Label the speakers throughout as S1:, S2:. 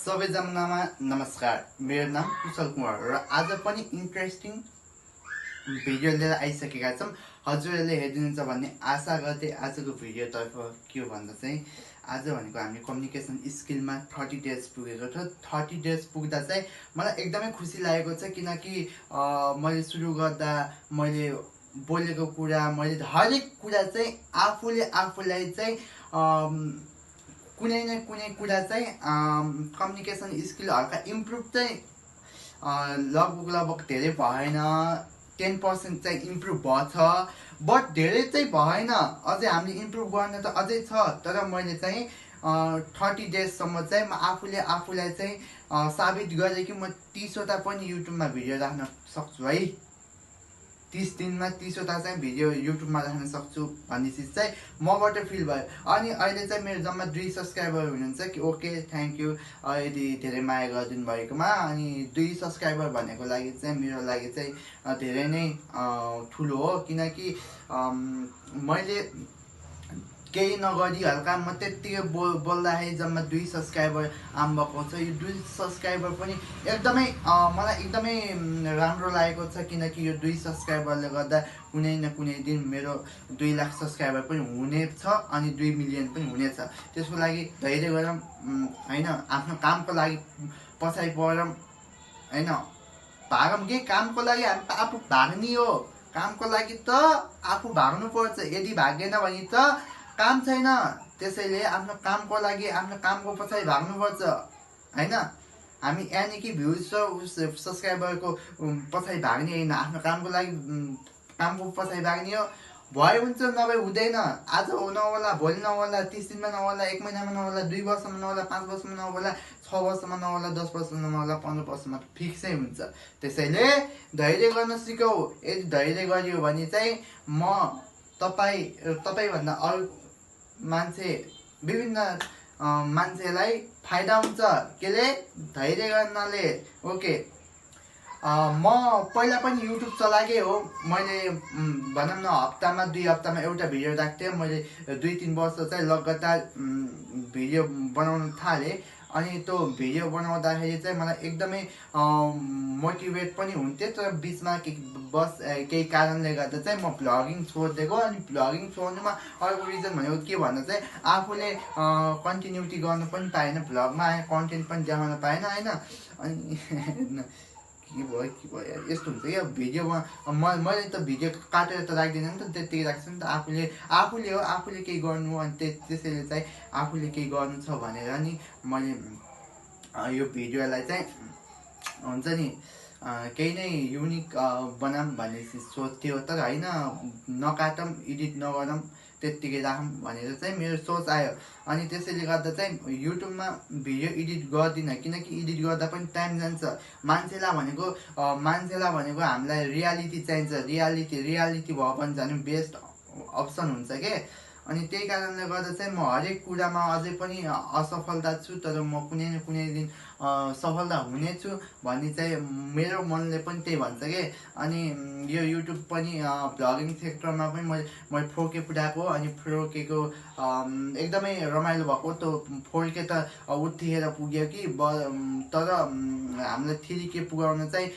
S1: सबैजनामा नमस्कार। मेरो नाम कुशल कुमार र आज पनि इन्ट्रेस्टिङ भिडियो लिएर आइसकेका छौँ। हजुरहरूले हेरिदिनुहुन्छ भन्ने आशा गर्दै आजको भिडियोतर्फ के हो भन्दा चाहिँ आज भनेको हामी कम्युनिकेसन स्किलमा 30 डेज पुगेको थियो। 30 डेज पुग्दा चाहिँ मलाई एकदमै खुसी लागेको छ, किनकि मैले सुरु गर्दा मैले बोलेको कुरा, मैले हरेक कुरा चाहिँ आफूलाई चाहिँ कुनै न कुनै कुरा चाहिँ कम्युनिकेसन स्किल हल्का इम्प्रुभ चाहिँ लगभग धेरै भएन, 10% चाहिँ इम्प्रुभ भएछ, बट धेरै चाहिँ भएन। अझै हामीले इम्प्रुभ गर्ने त अझै छ, तर मैले चाहिँ 30 डेजसम्म चाहिँ म आफूलाई चाहिँ साबित गरेँ कि म 30वटा पनि युट्युबमा भिडियो राख्न सक्छु है। 30 दिनमा 30वटा चाहिँ भिडियो युट्युबमा राख्न सक्छु भन्ने चिज चाहिँ मबाट फिल भयो। अनि अहिले चाहिँ मेरो जम्मा 2 सब्सक्राइबर हुनुहुन्छ कि ओके, थ्याङ्क यू यदि धेरै माया गरिदिनु भएकोमा। अनि 2 सब्सक्राइबर भनेको लागि चाहिँ मेरो लागि चाहिँ धेरै नै ठुलो हो, किनकि मैले केही नगरी हल्का म त्यत्तिकै बोल्दाखेरि जम्मा 2 सब्सक्राइबर आउनुभएको छ। यो 2 सब्सक्राइबर पनि एकदमै मलाई एकदमै राम्रो लागेको छ, किनकि यो 2 सब्सक्राइबरले गर्दा कुनै न कुनै दिन मेरो 2 लाख सब्सक्राइबर पनि हुनेछ अनि 2 मिलियन पनि हुनेछ। त्यसको लागि धैर्य गरौँ होइन, आफ्नो कामको लागि पछाडि पढौँ होइन, भागौँ के कामको लागि। हामी त आफू भाग्ने हो, कामको लागि त आफू भाग्नुपर्छ। यदि भागेन भने त काम छैन। त्यसैले आफ्नो कामको लागि आफ्नो कामको पछाडि भाग्नुपर्छ होइन। हामी यानि कि भ्युज र सब्सक्राइबरको पछाडि भाग्ने होइन, आफ्नो कामको लागि कामको पछाडि भाग्ने हो। भयो हुन्छ, नभए हुँदैन। आज नहोला, भोलि नहोला, 30 दिनमा नहोला, 1 महिनामा नहोला, 2 वर्षमा नहोला, 5 वर्षमा नहोला, 6 वर्षमा नहोला, 10 वर्षमा नहोला, 15 वर्षमा फिक्सै हुन्छ। त्यसैले धैर्य गर्न सिकौ। यदि धैर्य गरियो भने चाहिँ म तपाईँभन्दा अरू मान्छे, विभिन्न मान्छेलाई फाइदा हुन्छ केले, धैर्य गर्नाले। ओके, म पहिला पनि युट्युब चलाएकै हो। मैले भनौँ न हप्तामा 2 हप्तामा एउटा भिडियो राख्थेँ। मैले 2-3 वर्ष चाहिँ लगातार भिडियो बनाउन थालेँ। अनि त्यो भिडियो बनाउँदाखेरि चाहिँ मलाई एकदमै मोटिभेट पनि हुन्थ्यो, तर बिचमा केही कारणले गर्दा चाहिँ म भ्लगिङ छोडिदिएको। अनि भ्लगिङ छोड्नुमा अर्को रिजन भनेको के भन्दा चाहिँ आफूले कन्टिन्युटी गर्नु पनि पाएन, भ्लगमा कन्टेन्ट पनि देखाउन पाएन होइन। अनि के भयो यस्तो हुन्छ क्या भिडियोमा। मैले त भिडियो काटेर त राख्दिनँ नि त, त्यत्तिकै राख्छु नि त। आफूले हो, आफूले केही गर्नु। अनि त्यसैले चाहिँ आफूले केही गर्नु छ भनेर नि मैले यो भिडियोलाई चाहिँ हुन्छ नि केही नै युनिक बनाऊँ भन्ने सोच्थ्यो, तर होइन, नकाटौँ, एडिट नगरौँ, त्यत्तिकै राखौँ भनेर चाहिँ मेरो सोच आयो। अनि त्यसैले गर्दा चाहिँ युट्युबमा भिडियो एडिट गर्दिनँ, किनकि एडिट गर्दा पनि टाइम जान्छ। मान्छेलाई भनेको हामीलाई रियालिटी चाहिन्छ। रियालिटी भयो भने झन् बेस्ट अप्सन हुन्छ के। अनि त्यही कारणले गर्दा चाहिँ म हरेक कुरामा अझै पनि असफलता छु, तर म कुनै न कुनै दिन सफलता हुनेछु भन्ने चाहिँ मेरो मनले पनि त्यही भन्छ के। अनि यो युट्युब पनि भ्लगिङ सेक्टरमा पनि मैले 4K पुऱ्याएको। अनि 4K को एकदमै रमाइलो भएको। त्यो 4K त उत्तिखेर पुग्यो कि, तर हामीलाई 3K पुऱ्याउन चाहिँ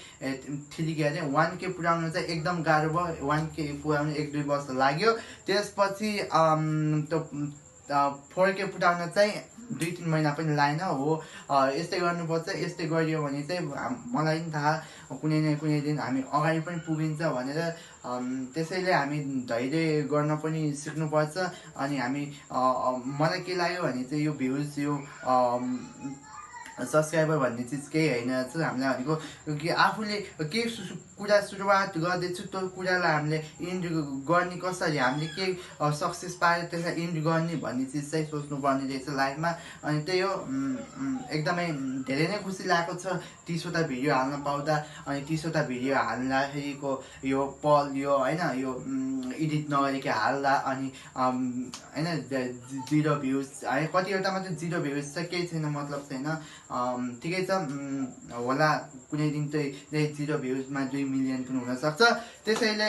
S1: 3K अरे 1K पुऱ्याउन चाहिँ एकदम गाह्रो भयो। 1K पुऱ्याउन 1-2 वर्ष लाग्यो। त्यसपछि त्यो 4K पुऱ्याउन चाहिँ 2-3 महिना पनि लागेन हो। यस्तै गर्नुपर्छ, यस्तै गरियो भने चाहिँ मलाई पनि थाहा कुनै न कुनै दिन हामी अगाडि पनि पुगिन्छ भनेर। त्यसैले हामी धैर्य गर्न पनि सिक्नुपर्छ। अनि हामी मलाई के लाग्यो भने चाहिँ यो भ्युज, यो सब्सक्राइबर भन्ने चिज केही होइन रहेछ हामीलाई भनेको। कि आफूले केही कुरा सुरुवात गर्दैछु, त्यो कुरालाई हामीले इन्ड गर्ने कसरी, हामीले केही सक्सेस पाएर त्यसलाई इन्ड गर्ने भन्ने चिज चाहिँ सोच्नुपर्ने रहेछ लाइफमा। अनि त्यही हो, एकदमै धेरै नै खुसी लागेको छ 30वटा भिडियो हाल्न पाउँदा। अनि 30वटा भिडियो हाल्दाखेरिको यो पल, यो होइन, यो एडिट नगरेको हाल्दा, अनि होइन 0 भ्युज है, कतिवटामा चाहिँ 0 भ्युज छ, केही छैन, मतलब छैन। ठिकै छ होला कुनै दिन चाहिँ 0 भ्युजमा 2 मिलियन पनि हुनसक्छ। त्यसैले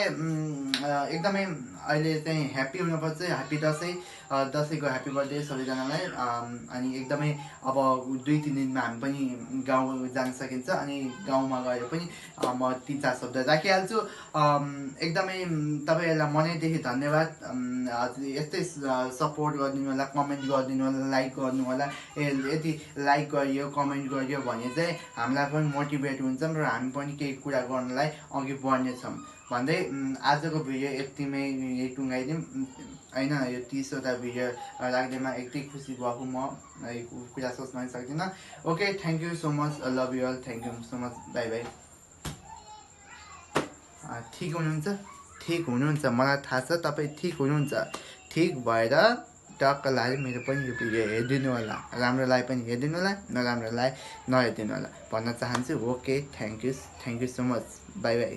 S1: एकदमै अहिले चाहिँ ह्याप्पी हुनुपर्छ। ह्याप्पी दसैँको ह्याप्पी बर्थडे सबैजनालाई। अनि एकदमै अब 2-3 दिनमा हामी पनि गाउँ जान सकिन्छ अनि गाउँमा गएर पनि म 3-4 शब्द राखिहाल्छु। एकदमै तपाईँहरूलाई मनैदेखि धन्यवाद। यस्तै सपोर्ट गरिदिनु होला, कमेन्ट गरिदिनु होला, लाइक गर्नु होला। यदि लाइक गरियो कमेन्ट गरियो भने चाहिँ हामीलाई पनि मोटिभेट हुन्छौँ र हामी पनि केही कुरा गर्नलाई अघि बढ्नेछौँ भन्दै आजको भिडियो यतिमै यही टुङ्गाइदिउँ होइन। यो 30वटा भिडियो राख्दैमा यति खुसी भएको म कुरा सोच्न सक्दिनँ। Okay, thank you so much, love you all, thank you so much, bye bye. ठिक हुनुहुन्छ? ठिक हुनुहुन्छ, मलाई थाहा छ तपाईँ ठिक हुनुहुन्छ। ठिक भएर टक्क लाग्यो मेरो पनि यो भिडियो हेरिदिनु होला। राम्रोलाई पनि हेरिदिनु होला, नराम्रोलाई नहेरिदिनु होला भन्न चाहन्छु। Okay, thank you so much, bye by.